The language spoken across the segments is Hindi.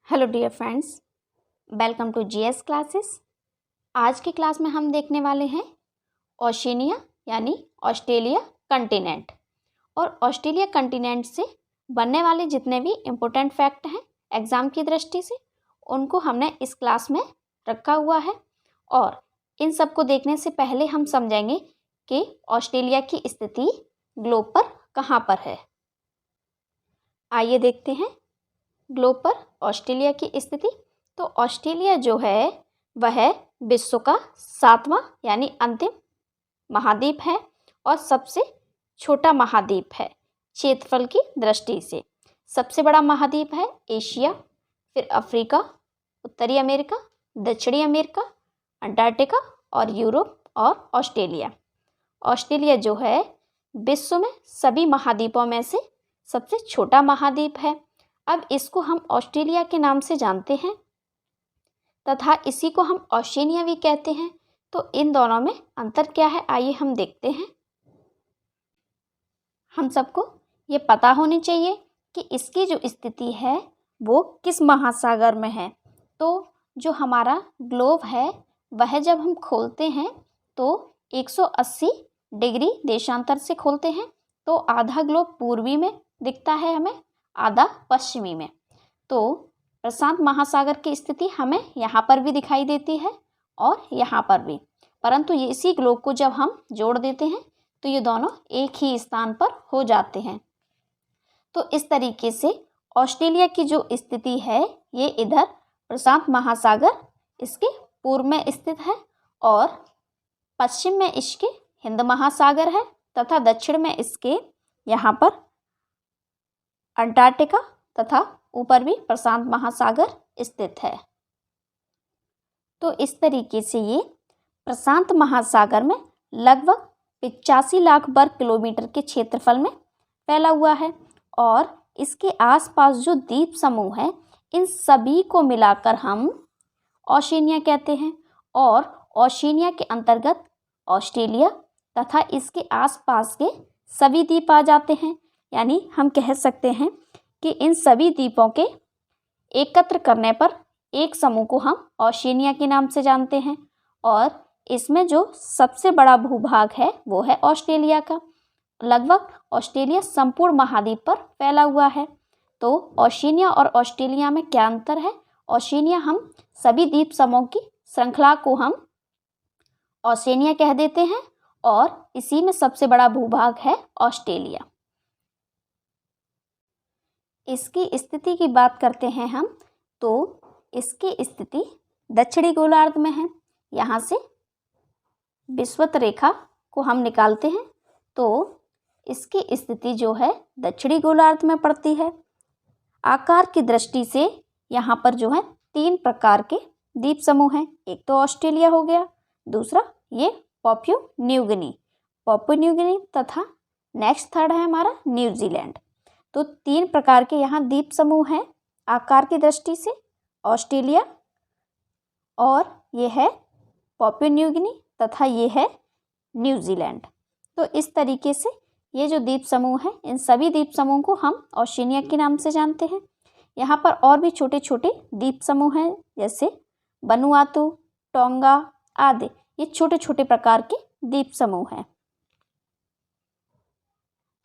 Hello dear friends, welcome to GS classes. आज की क्लास में हम देखने वाले हैं ओशिनिया यानी ऑस्ट्रेलिया कंटिनेंट। और ऑस्ट्रेलिया कंटिनेंट से बनने वाले जितने भी इम्पोर्टेंट फैक्ट हैं एग्ज़ाम की दृष्टि से, उनको हमने इस क्लास में रखा हुआ है। और इन सब को देखने से पहले हम समझेंगे कि ऑस्ट्रेलिया की स्थिति ग्लोब पर कहाँ पर है। आइए देखते हैं ग्लोब पर ऑस्ट्रेलिया की स्थिति। तो ऑस्ट्रेलिया जो है वह विश्व का 7वां यानी अंतिम महाद्वीप है और सबसे छोटा महाद्वीप है क्षेत्रफल की दृष्टि से। सबसे बड़ा महाद्वीप है एशिया, फिर अफ्रीका, उत्तरी अमेरिका, दक्षिणी अमेरिका, अंटार्कटिका और यूरोप और ऑस्ट्रेलिया। ऑस्ट्रेलिया जो है विश्व में सभी महाद्वीपों में से सबसे छोटा महाद्वीप है। अब इसको हम ऑस्ट्रेलिया के नाम से जानते हैं तथा इसी को हम ओशिनिया भी कहते हैं। तो इन दोनों में अंतर क्या है, आइए हम देखते हैं। हम सबको ये पता होनी चाहिए कि इसकी जो स्थिति है वो किस महासागर में है। तो जो हमारा ग्लोब है वह जब हम खोलते हैं तो 180 डिग्री देशांतर से खोलते हैं। तो आधा ग्लोब पूर्वी में दिखता है हमें, आधा पश्चिमी में। तो प्रशांत महासागर की स्थिति हमें यहाँ पर भी दिखाई देती है और यहाँ पर भी, परंतु ये इसी ग्लोब को जब हम जोड़ देते हैं तो ये दोनों एक ही स्थान पर हो जाते हैं। तो इस तरीके से ऑस्ट्रेलिया की जो स्थिति है ये इधर प्रशांत महासागर इसके पूर्व में स्थित है और पश्चिम में इसके हिंद महासागर है तथा दक्षिण में इसके यहाँ पर अंटार्कटिका तथा ऊपर भी प्रशांत महासागर स्थित है। तो इस तरीके से ये प्रशांत महासागर में लगभग 85 लाख वर्ग किलोमीटर के क्षेत्रफल में फैला हुआ है और इसके आसपास जो द्वीप समूह है इन सभी को मिलाकर हम ओशिनिया कहते हैं। और ओशिनिया के अंतर्गत ऑस्ट्रेलिया तथा इसके आसपास के सभी द्वीप आ जाते हैं। यानी हम कह सकते हैं कि इन सभी द्वीपों के एकत्र करने पर एक समूह को हम ओशिनिया के नाम से जानते हैं। और इसमें जो सबसे बड़ा भूभाग है वो है ऑस्ट्रेलिया का। लगभग ऑस्ट्रेलिया संपूर्ण महाद्वीप पर फैला हुआ है। तो ओशिनिया और ऑस्ट्रेलिया में क्या अंतर है? ओशिनिया हम सभी द्वीप समूह की श्रृंखला को हम ओशिनिया कह देते हैं और इसी में सबसे बड़ा भूभाग है ऑस्ट्रेलिया। इसकी स्थिति की बात करते हैं हम, तो इसकी स्थिति दक्षिणी गोलार्ध में है। यहाँ से विषुवत रेखा को हम निकालते हैं तो इसकी स्थिति जो है दक्षिणी गोलार्ध में पड़ती है। आकार की दृष्टि से यहाँ पर जो है 3 प्रकार के द्वीप समूह हैं। एक तो ऑस्ट्रेलिया हो गया, दूसरा ये पापुआ न्यू गिनी तथा नेक्स्ट थर्ड है हमारा न्यूजीलैंड। तो 3 प्रकार के यहाँ द्वीप समूह हैं आकार की दृष्टि से, ऑस्ट्रेलिया और ये है पापुआ न्यू गिनी तथा ये है न्यूजीलैंड। तो इस तरीके से ये जो द्वीप समूह हैं इन सभी द्वीप समूह को हम ओशिनिया के नाम से जानते हैं। यहाँ पर और भी छोटे छोटे द्वीप समूह हैं जैसे वनुआतु, टोंगा आदि। ये छोटे छोटे प्रकार के द्वीप समूह हैं।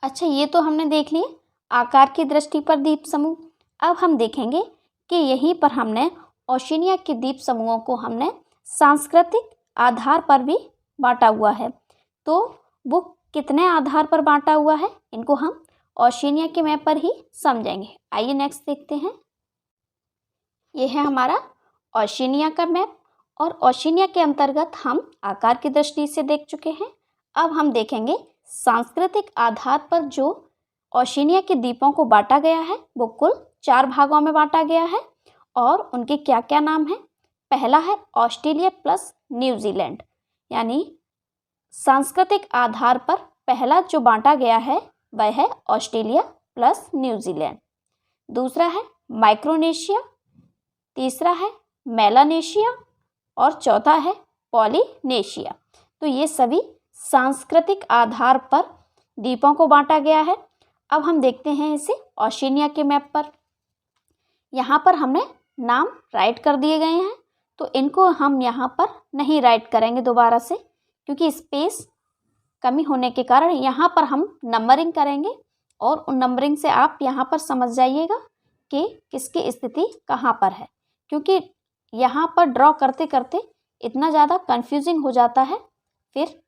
अच्छा, ये तो हमने देख लिए आकार की दृष्टि पर द्वीप समूह। अब हम देखेंगे कि यहीं पर हमने ओशिनिया के द्वीप समूहों को हमने सांस्कृतिक आधार पर भी बांटा हुआ है। तो वो कितने आधार पर बांटा हुआ है इनको हम ओशिनिया के मैप पर ही समझेंगे। आइए नेक्स्ट देखते हैं। ये है हमारा ओशिनिया का मैप और ओशिनिया के अंतर्गत हम आकार की दृष्टि से देख चुके हैं। अब हम देखेंगे सांस्कृतिक आधार पर जो ओशिनिया के द्वीपों को बांटा गया है वो कुल 4 भागों में बांटा गया है और उनके क्या क्या नाम हैं। पहला है ऑस्ट्रेलिया प्लस न्यूजीलैंड, यानी सांस्कृतिक आधार पर पहला जो बांटा गया है वह है ऑस्ट्रेलिया प्लस न्यूजीलैंड। दूसरा है माइक्रोनेशिया, तीसरा है मेलानेशिया और चौथा है पॉलिनेशिया। तो ये सभी सांस्कृतिक आधार पर द्वीपों को बांटा गया है। अब हम देखते हैं इसे ओशिनिया के मैप पर। यहाँ पर हमने नाम राइट कर दिए गए हैं, तो इनको हम यहाँ पर नहीं राइट करेंगे दोबारा से, क्योंकि स्पेस कमी होने के कारण यहाँ पर हम नंबरिंग करेंगे और उन नंबरिंग से आप यहाँ पर समझ जाइएगा कि किसकी स्थिति कहाँ पर है, क्योंकि यहाँ पर ड्रॉ करते करते इतना ज़्यादा कंफ्यूजिंग हो जाता है, फिर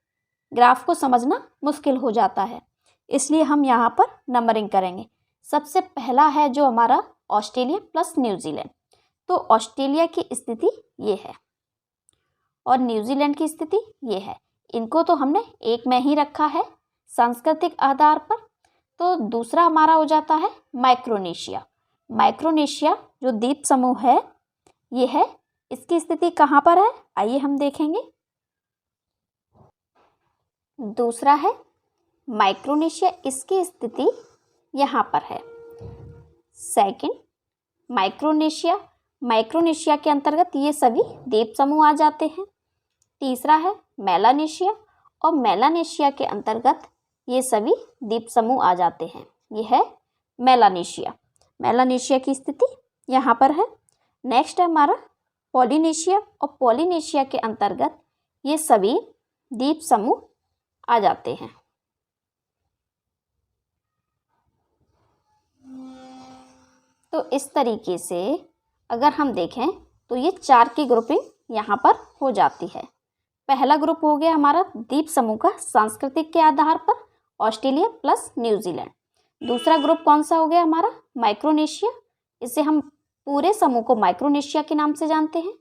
ग्राफ को समझना मुश्किल हो जाता है, इसलिए हम यहाँ पर नंबरिंग करेंगे। सबसे पहला है जो हमारा ऑस्ट्रेलिया प्लस न्यूजीलैंड। तो ऑस्ट्रेलिया की स्थिति ये है और न्यूजीलैंड की स्थिति ये है। इनको तो हमने एक में ही रखा है सांस्कृतिक आधार पर। तो दूसरा हमारा हो जाता है माइक्रोनेशिया। माइक्रोनेशिया जो द्वीप समूह है ये है, इसकी स्थिति कहाँ पर है आइए हम देखेंगे। दूसरा है माइक्रोनेशिया, इसकी स्थिति यहाँ पर है। सेकंड माइक्रोनेशिया, माइक्रोनेशिया के अंतर्गत ये सभी द्वीप समूह आ जाते हैं। तीसरा है मेलानेशिया और मेलानेशिया के अंतर्गत ये सभी द्वीप समूह आ जाते हैं। ये है मेलानेशिया। मेलानेशिया की स्थिति यहाँ पर है। नेक्स्ट है हमारा पॉलिनेशिया और पॉलिनेशिया के अंतर्गत ये सभी द्वीप समूह आ जाते हैं। तो इस तरीके से अगर हम देखें तो ये 4 की ग्रुपिंग यहाँ पर हो जाती है। पहला ग्रुप हो गया हमारा द्वीप समूह का सांस्कृतिक के आधार पर ऑस्ट्रेलिया प्लस न्यूजीलैंड। दूसरा ग्रुप कौन सा हो गया हमारा माइक्रोनेशिया, इसे हम पूरे समूह को माइक्रोनेशिया के नाम से जानते हैं।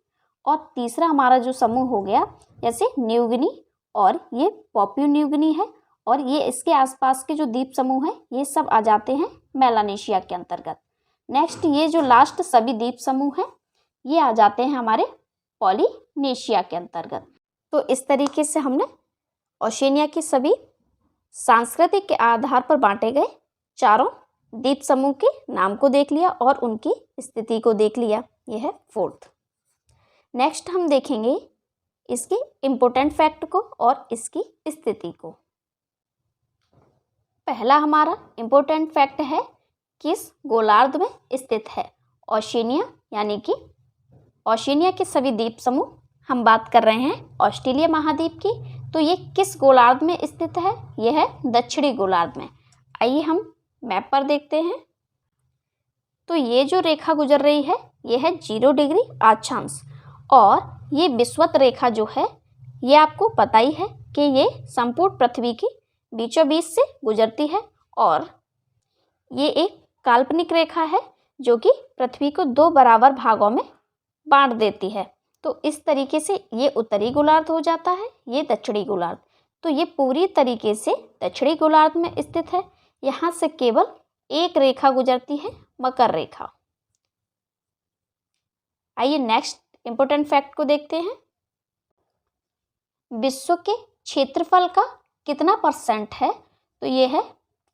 और तीसरा हमारा जो समूह हो गया जैसे न्यू गिनी और ये पापुआ न्यू गिनी है और ये इसके आसपास के जो द्वीप समूह हैं ये सब आ जाते हैं मेलानेशिया के अंतर्गत। नेक्स्ट ये जो लास्ट सभी द्वीप समूह हैं ये आ जाते हैं हमारे पॉलिनेशिया के अंतर्गत। तो इस तरीके से हमने ओशिनिया की सभी सांस्कृतिक के आधार पर बांटे गए चारों द्वीप समूह के नाम को देख लिया और उनकी स्थिति को देख लिया। यह है फोर्थ। नेक्स्ट हम देखेंगे इसके इम्पोर्टेंट फैक्ट को और इसकी स्थिति को। पहला हमारा इम्पोर्टेंट फैक्ट है किस गोलार्ध में स्थित है ओशिनिया, यानी कि ओशिनिया के सभी द्वीप समूह। हम बात कर रहे हैं ऑस्ट्रेलिया महाद्वीप की, तो ये किस गोलार्ध में स्थित है, यह है दक्षिणी गोलार्ध में। आइए हम मैप पर देखते हैं। तो ये जो रेखा गुजर रही है ये है 0 डिग्री अक्षांश और ये विषुवत रेखा जो है ये आपको पता ही है कि ये संपूर्ण पृथ्वी की बीचों बीच से गुजरती है और ये एक काल्पनिक रेखा है जो कि पृथ्वी को 2 बराबर भागों में बांट देती है। तो इस तरीके से ये उत्तरी गोलार्ध हो जाता है, ये दक्षिणी गोलार्ध। तो ये पूरी तरीके से दक्षिणी गोलार्ध में स्थित है। यहाँ से केवल एक रेखा गुजरती है, मकर रेखा। आइए नेक्स्ट इंपॉर्टेंट फैक्ट को देखते हैं। विश्व के क्षेत्रफल का कितना % है, तो ये है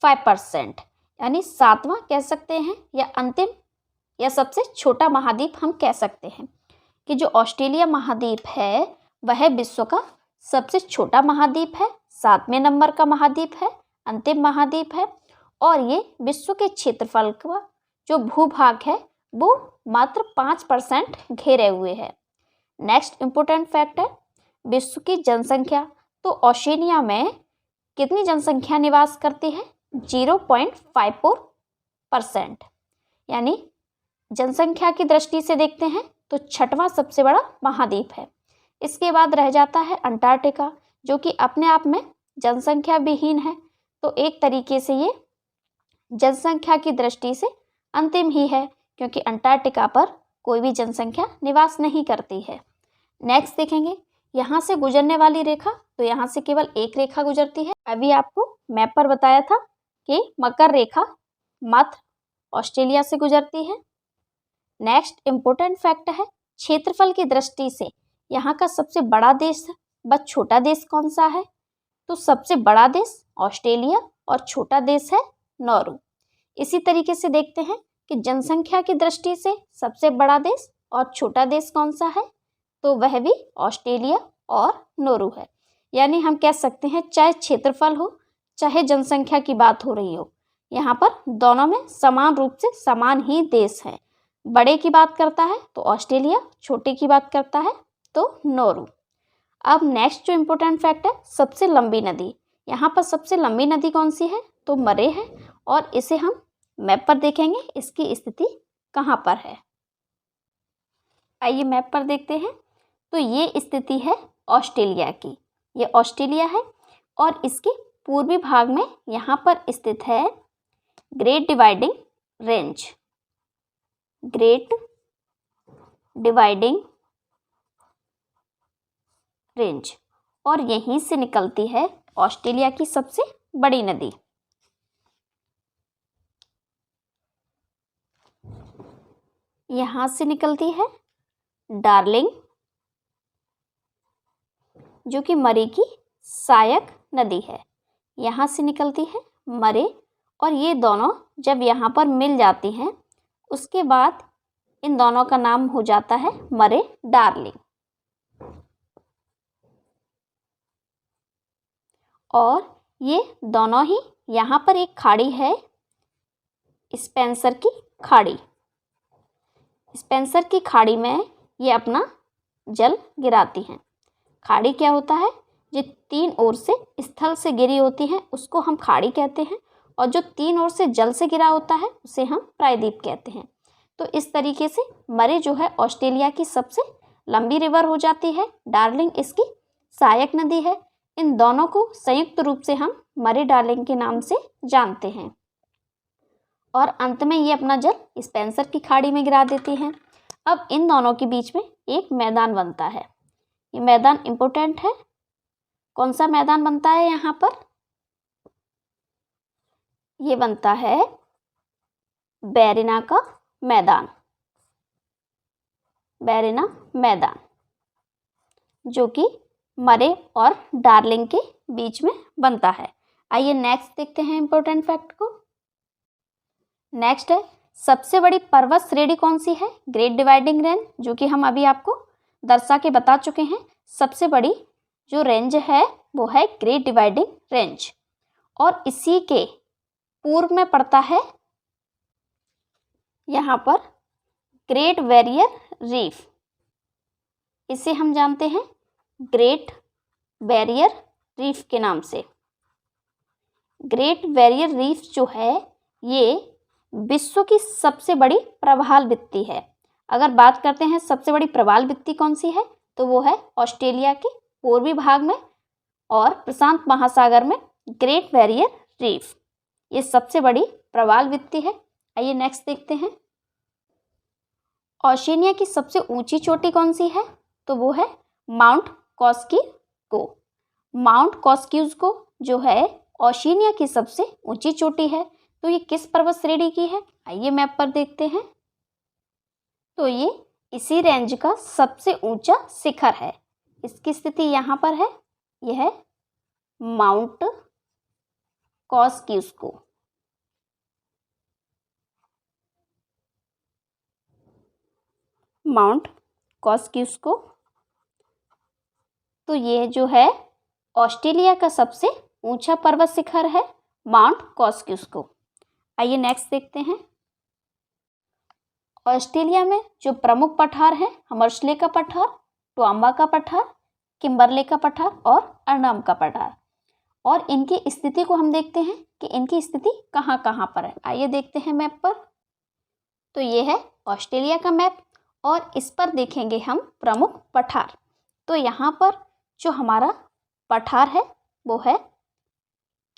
5%, यानी 7वां कह सकते हैं या अंतिम या सबसे छोटा महाद्वीप हम कह सकते हैं कि जो ऑस्ट्रेलिया महाद्वीप है वह विश्व का सबसे छोटा महाद्वीप है, 7वें नंबर का महाद्वीप है, अंतिम महाद्वीप है और ये विश्व के क्षेत्रफल का जो भूभाग है वो मात्र 5% घेरे हुए है। नेक्स्ट इम्पोर्टेंट फैक्ट है विश्व की जनसंख्या। तो ओशिनिया में कितनी जनसंख्या निवास करती है, 0.54%, यानी जनसंख्या की दृष्टि से देखते हैं तो 6वां सबसे बड़ा महाद्वीप है। इसके बाद रह जाता है अंटार्कटिका जो कि अपने आप में जनसंख्या विहीन है। तो एक तरीके से ये जनसंख्या की दृष्टि से अंतिम ही है क्योंकि अंटार्कटिका पर कोई भी जनसंख्या निवास नहीं करती है। नेक्स्ट देखेंगे यहाँ से गुजरने वाली रेखा, तो यहाँ से केवल एक रेखा गुजरती है। अभी आपको मैप पर बताया था कि मकर रेखा मात्र ऑस्ट्रेलिया से गुजरती है। नेक्स्ट इम्पोर्टेंट फैक्ट है क्षेत्रफल की दृष्टि से यहाँ का सबसे बड़ा देश व छोटा देश कौन सा है, तो सबसे बड़ा देश ऑस्ट्रेलिया और छोटा देश है नॉर्वे। इसी तरीके से देखते हैं कि जनसंख्या की दृष्टि से सबसे बड़ा देश और छोटा देश कौन सा है, तो वह भी ऑस्ट्रेलिया और नॉर्वे है। यानी हम कह सकते हैं चाहे क्षेत्रफल हो चाहे जनसंख्या की बात हो रही हो, यहाँ पर दोनों में समान रूप से समान ही देश हैं। बड़े की बात करता है तो ऑस्ट्रेलिया, छोटे की बात करता है तो नोरू। अब नेक्स्ट जो इम्पोर्टेंट फैक्ट है, सबसे लंबी नदी। यहाँ पर सबसे लंबी नदी कौन सी है तो मरे है, और इसे हम मैप पर देखेंगे इसकी स्थिति कहाँ पर है। आइए मैप पर देखते हैं। तो ये स्थिति है ऑस्ट्रेलिया की, ये ऑस्ट्रेलिया है और इसके पूर्वी भाग में यहाँ पर स्थित है great dividing range. Great dividing range, और यहीं से निकलती है ऑस्ट्रेलिया की सबसे बड़ी नदी। यहाँ से निकलती है डार्लिंग, जो कि मरे की सहायक नदी है। यहाँ से निकलती है मरे, और ये दोनों जब यहाँ पर मिल जाती हैं उसके बाद इन दोनों का नाम हो जाता है मरे डार्लिंग। और ये दोनों ही, यहाँ पर एक खाड़ी है स्पेंसर की खाड़ी। स्पेंसर की खाड़ी में ये अपना जल गिराती हैं। खाड़ी क्या होता है, जो तीन ओर से स्थल से गिरी होती है उसको हम खाड़ी कहते हैं, और जो तीन ओर से जल से गिरा होता है उसे हम प्रायद्वीप कहते हैं। तो इस तरीके से मरे जो है ऑस्ट्रेलिया की सबसे लंबी रिवर हो जाती है, डार्लिंग इसकी सहायक नदी है। इन दोनों को संयुक्त रूप से हम मरे डार्लिंग के नाम से जानते हैं, और अंत में ये अपना जल स्पेंसर की खाड़ी में गिरा देती हैं। अब इन दोनों के बीच में एक मैदान बनता है, ये मैदान इम्पोर्टेंट है। कौन सा मैदान बनता है यहाँ पर, ये बनता है बैरिना का मैदान। बैरिना मैदान जो कि मरे और डार्लिंग के बीच में बनता है। आइए नेक्स्ट देखते हैं इम्पोर्टेंट फैक्ट को। नेक्स्ट है सबसे बड़ी पर्वत श्रेणी कौन सी है, ग्रेट डिवाइडिंग रेंज, जो कि हम अभी आपको दर्शा के बता चुके हैं। सबसे बड़ी जो रेंज है वो है ग्रेट डिवाइडिंग रेंज, और इसी के पूर्व में पड़ता है यहाँ पर ग्रेट बैरियर रीफ। इसे हम जानते हैं ग्रेट बैरियर रीफ के नाम से। ग्रेट बैरियर रीफ जो है ये विश्व की सबसे बड़ी प्रवाल भित्ति है। अगर बात करते हैं सबसे बड़ी प्रवाल भित्ति कौन सी है तो वो है ऑस्ट्रेलिया के पूर्वी भाग में और प्रशांत महासागर में ग्रेट बैरियर रीफ, ये सबसे बड़ी प्रवाल भित्ति है। आइए नेक्स्ट देखते हैं। ओशिनिया की सबसे ऊंची चोटी कौन सी है तो वो है माउंट कॉस्किको। माउंट कॉस्किको जो है ओशिनिया की सबसे ऊंची चोटी है। तो ये किस पर्वत श्रेणी की है, आइए मैप पर देखते हैं। तो ये इसी रेंज का सबसे ऊंचा शिखर है। इसकी स्थिति यहाँ पर है, यह है माउंट कॉस्किको। माउंट कॉस्किको, तो ये जो है ऑस्ट्रेलिया का सबसे ऊंचा पर्वत शिखर है माउंट कॉस्किको। आइए नेक्स्ट देखते हैं। ऑस्ट्रेलिया में जो प्रमुख पठार हैं हमर्सले का पठार, टोआम्बा का पठार, किम्बरले का पठार और अर्नम का पठार, और इनकी स्थिति को हम देखते हैं कि इनकी स्थिति कहाँ कहाँ पर है। आइए देखते हैं मैप पर। तो ये है ऑस्ट्रेलिया का मैप और इस पर देखेंगे हम प्रमुख पठार। तो यहाँ पर जो हमारा पठार है वो है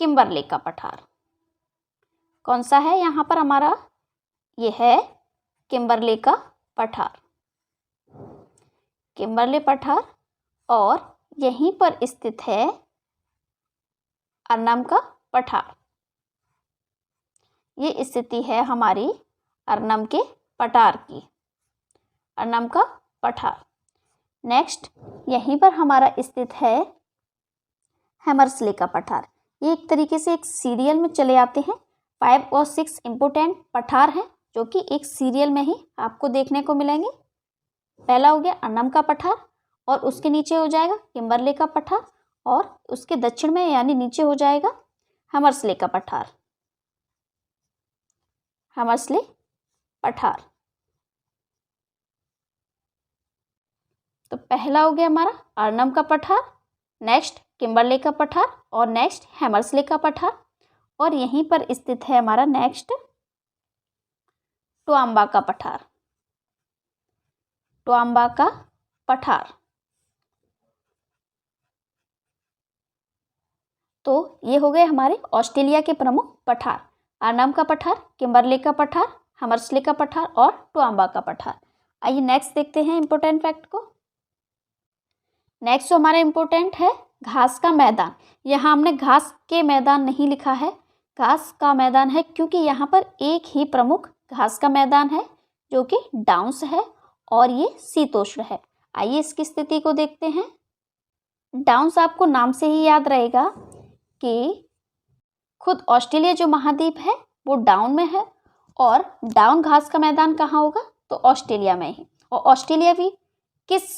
किम्बरले का पठार। कौन सा है यहाँ पर हमारा, ये है किम्बरले का पठार। किम्बरले पठार, और यहीं पर स्थित है अर्नम का पठार। ये स्थिति है हमारी अर्नम के पठार की, अर्नम का पठार। नेक्स्ट यहीं पर हमारा स्थित है हैमर्सले का पठार। ये एक तरीके से एक सीरियल में चले आते हैं। 5 और 6 इम्पोर्टेंट पठार हैं जो कि एक सीरियल में ही आपको देखने को मिलेंगे। पहला हो गया अर्नम का पठार, और उसके नीचे हो जाएगा किम्बरले का पठार, और उसके दक्षिण में यानी नीचे हो जाएगा हैमर्सले का पठार। हैमर्सले पठार। तो पहला हो गया हमारा अर्नम का पठार, नेक्स्ट किम्बरले का पठार और नेक्स्ट हैमर्सले का पठार, और यहीं पर स्थित है हमारा नेक्स्ट टोआम्बा का पठार, टोआम्बा का पठार। तो ये हो गए हमारे ऑस्ट्रेलिया के प्रमुख पठार, अर्नम का पठार, किम्बरले का पठार, हैमर्सले का पठार और टोआम्बा का पठार। आइए नेक्स्ट देखते हैं इम्पोर्टेंट फैक्ट को। नेक्स्ट जो हमारा इम्पोर्टेंट है घास का मैदान। यहाँ हमने घास के मैदान नहीं लिखा है, घास का मैदान है, क्योंकि यहाँ पर एक ही प्रमुख घास का मैदान है जो कि डाउन्स है और ये शीतोष्ण है। आइए इसकी स्थिति को देखते हैं। डाउन्स आपको नाम से ही याद रहेगा कि खुद ऑस्ट्रेलिया जो महाद्वीप है वो डाउन में है, और डाउन घास का मैदान कहाँ होगा, तो ऑस्ट्रेलिया में ही। और ऑस्ट्रेलिया भी किस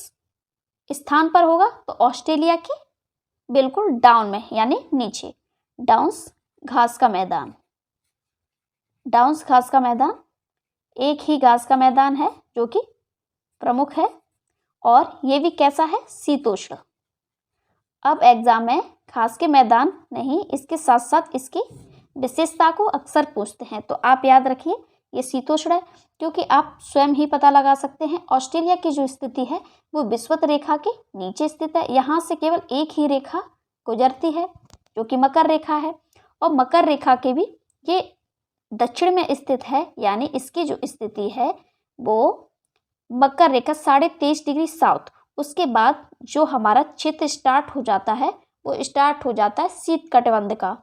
स्थान पर होगा, तो ऑस्ट्रेलिया के बिल्कुल डाउन में, यानी नीचे। डाउन्स घास का मैदान, डाउन्स घास का मैदान एक ही घास का मैदान है जो कि प्रमुख है, और ये भी कैसा है, शीतोष्ण। अब एग्जाम में घास के मैदान नहीं, इसके साथ साथ इसकी विशेषता को अक्सर पूछते हैं, तो आप याद रखिए ये शीतोष्ण है, क्योंकि आप स्वयं ही पता लगा सकते हैं ऑस्ट्रेलिया की जो स्थिति है वो विषुवत रेखा के नीचे स्थित है। यहाँ से केवल एक ही रेखा गुजरती है जो कि मकर रेखा है, और मकर रेखा के भी ये दक्षिण में स्थित है, यानी इसकी जो स्थिति है वो मकर रेखा 23.5 डिग्री साउथ। उसके बाद जो हमारा क्षेत्र स्टार्ट हो जाता है वो स्टार्ट हो जाता है शीत कटिबंध का।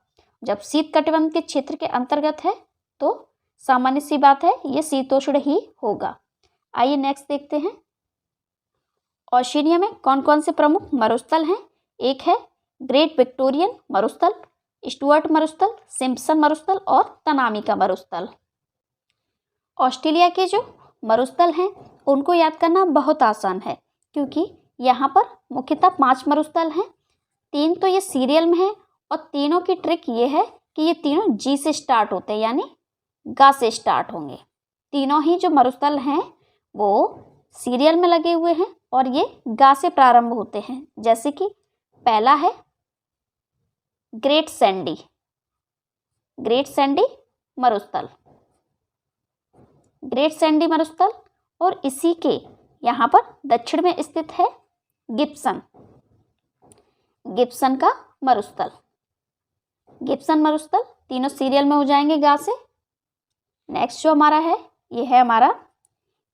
जब शीत कटिबंध के क्षेत्र के अंतर्गत है तो सामान्य सी बात है ये शीतोष्ण ही होगा। आइए नेक्स्ट देखते हैं ओशिनिया में कौन कौन से प्रमुख मरुस्थल हैं। एक है ग्रेट विक्टोरियन मरुस्थल, स्टुअर्ट मरुस्थल, सिम्पसन मरुस्थल और तनामी का मरुस्थल। ऑस्ट्रेलिया के जो मरुस्थल हैं उनको याद करना बहुत आसान है, क्योंकि यहाँ पर मुख्यतः 5 मरुस्थल हैं। 3 तो ये सीरियल में है, और तीनों की ट्रिक ये है कि ये तीनों जी से स्टार्ट होते हैं, यानी गा से स्टार्ट होंगे। तीनों ही जो मरुस्थल हैं वो सीरियल में लगे हुए हैं और ये गा से प्रारंभ होते हैं। जैसे कि पहला है ग्रेट सैंडी, ग्रेट सैंडी मरुस्थल, ग्रेट सैंडी मरुस्थल। और इसी के यहाँ पर दक्षिण में स्थित है गिब्सन, गिब्सन का मरुस्थल, गिब्सन मरुस्थल। तीनों सीरियल में हो जाएंगे गा से। नेक्स्ट जो हमारा है ये है हमारा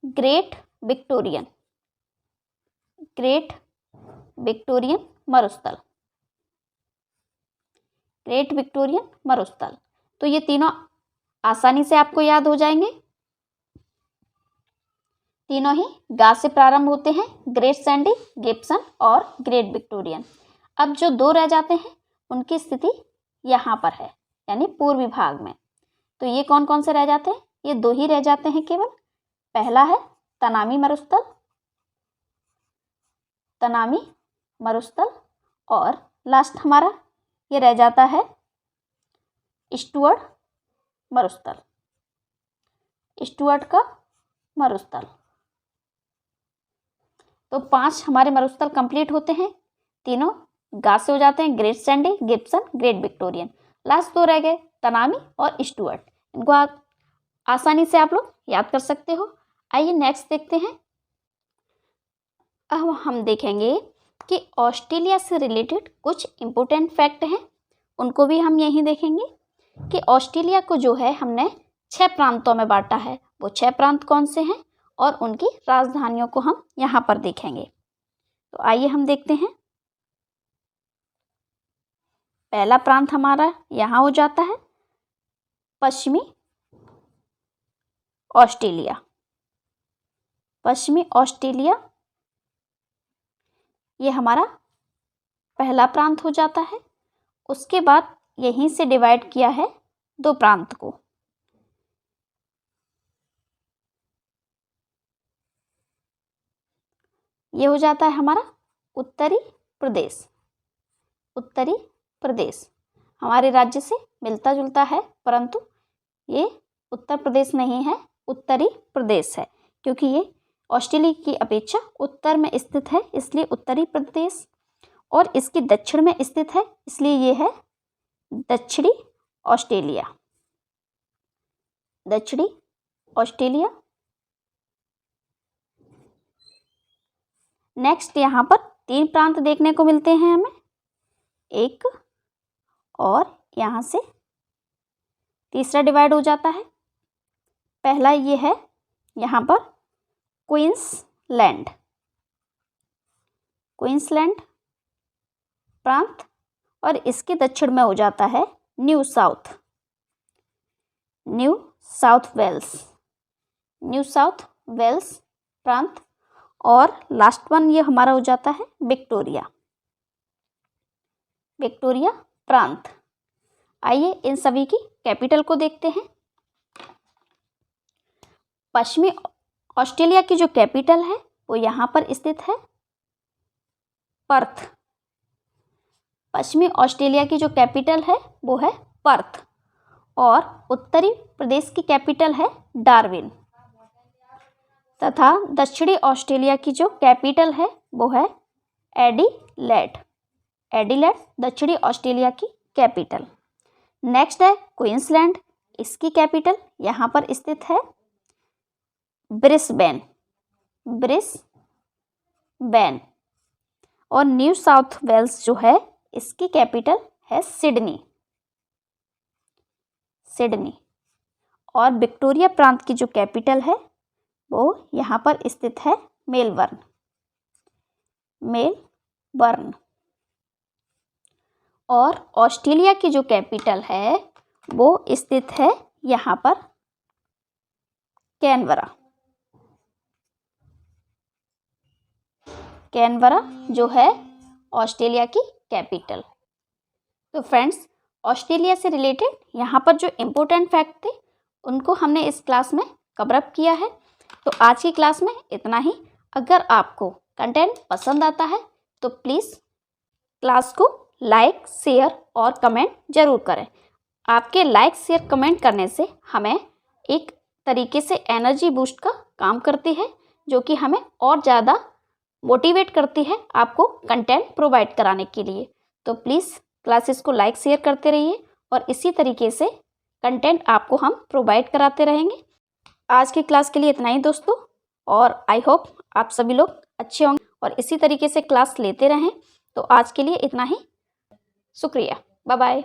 ग्रेट विक्टोरियन, ग्रेट विक्टोरियन मरुस्थल, ग्रेट विक्टोरियन मरुस्थल। तो ये तीनों आसानी से आपको याद हो जाएंगे, तीनों ही गा से प्रारंभ होते हैं, ग्रेट सैंडी, गिब्सन और ग्रेट विक्टोरियन। अब जो 2 रह जाते हैं उनकी स्थिति यहाँ पर है, यानी पूर्वी भाग में। तो ये कौन कौन से रह जाते हैं, ये 2 ही रह जाते हैं केवल। पहला है तनामी मरुस्थल, तनामी मरुस्थल, और लास्ट हमारा ये रह जाता है स्टुअर्ट मरुस्थल, स्टुअर्ट का मरुस्थल। तो 5 हमारे मरुस्थल कंप्लीट होते हैं, तीनों गा से हो जाते हैं, great Sandy, Gibson, great Victorian. Last 2 रह गए तनामी और स्टुअर्ट, इनको आप आसानी से आप लोग याद कर सकते हो। आइए नेक्स्ट देखते हैं। अब हम देखेंगे कि ऑस्ट्रेलिया से रिलेटेड कुछ इम्पोर्टेंट फैक्ट हैं, उनको भी हम यहीं देखेंगे कि ऑस्ट्रेलिया को जो है हमने 6 प्रांतों में बांटा है। वो 6 प्रांत कौन से हैं और उनकी राजधानियों को हम यहाँ पर देखेंगे। तो आइए हम देखते हैं। पहला प्रांत हमारा यहाँ हो जाता है पश्चिमी ऑस्ट्रेलिया, पश्चिमी ऑस्ट्रेलिया ये हमारा पहला प्रांत हो जाता है। उसके बाद यहीं से डिवाइड किया है 2 प्रांत को। ये हो जाता है हमारा उत्तरी प्रदेश, उत्तरी प्रदेश हमारे राज्य से मिलता जुलता है, परंतु ये उत्तर प्रदेश नहीं है, उत्तरी प्रदेश है, क्योंकि ये ऑस्ट्रेलिया की अपेक्षा उत्तर में स्थित है इसलिए उत्तरी प्रदेश, और इसके दक्षिण में स्थित है इसलिए ये है दक्षिणी ऑस्ट्रेलिया। दक्षिणी ऑस्ट्रेलिया। नेक्स्ट यहाँ पर 3 प्रांत देखने को मिलते हैं हमें, एक और यहाँ से तीसरा डिवाइड हो जाता है। पहला ये है यहाँ पर क्वींसलैंड, क्वींसलैंड प्रांत, और इसके दक्षिण में हो जाता है New South Wales, New South Wales प्रांत, और लास्ट वन ये हमारा हो जाता है विक्टोरिया, विक्टोरिया प्रांत। आइए इन सभी की कैपिटल को देखते हैं। पश्चिमी ऑस्ट्रेलिया की जो कैपिटल है वो यहाँ पर स्थित है पर्थ। पश्चिमी ऑस्ट्रेलिया की जो कैपिटल है वो है पर्थ, और उत्तरी प्रदेश की कैपिटल है डार्विन, तथा दक्षिणी ऑस्ट्रेलिया की जो कैपिटल है वो है एडिलेड, एडिलेड दक्षिणी ऑस्ट्रेलिया की कैपिटल। नेक्स्ट है क्वींसलैंड, इसकी कैपिटल यहाँ पर स्थित है ब्रिस्बेन, ब्रिस्बेन, और न्यू साउथ वेल्स जो है इसकी कैपिटल है सिडनी, सिडनी, और विक्टोरिया प्रांत की जो कैपिटल है वो यहाँ पर स्थित है मेलबर्न, मेलबर्न, और ऑस्ट्रेलिया की जो कैपिटल है वो स्थित है यहाँ पर कैनबरा, कैनबरा जो है ऑस्ट्रेलिया की कैपिटल। तो फ्रेंड्स, ऑस्ट्रेलिया से रिलेटेड यहाँ पर जो इम्पोर्टेंट फैक्ट थे उनको हमने इस क्लास में कवर अप किया है। तो आज की क्लास में इतना ही। अगर आपको कंटेंट पसंद आता है तो प्लीज़ क्लास को लाइक, शेयर और कमेंट ज़रूर करें। आपके लाइक, शेयर, कमेंट करने से हमें एक तरीके से एनर्जी बूस्ट का काम करती है, जो कि हमें और ज़्यादा मोटिवेट करती है आपको कंटेंट प्रोवाइड कराने के लिए। तो प्लीज़ क्लासेस को लाइक, शेयर करते रहिए और इसी तरीके से कंटेंट आपको हम प्रोवाइड कराते रहेंगे। आज की क्लास के लिए इतना ही दोस्तों, और आई होप आप सभी लोग अच्छे होंगे और इसी तरीके से क्लास लेते रहें। तो आज के लिए इतना ही, शुक्रिया, बाय बाय।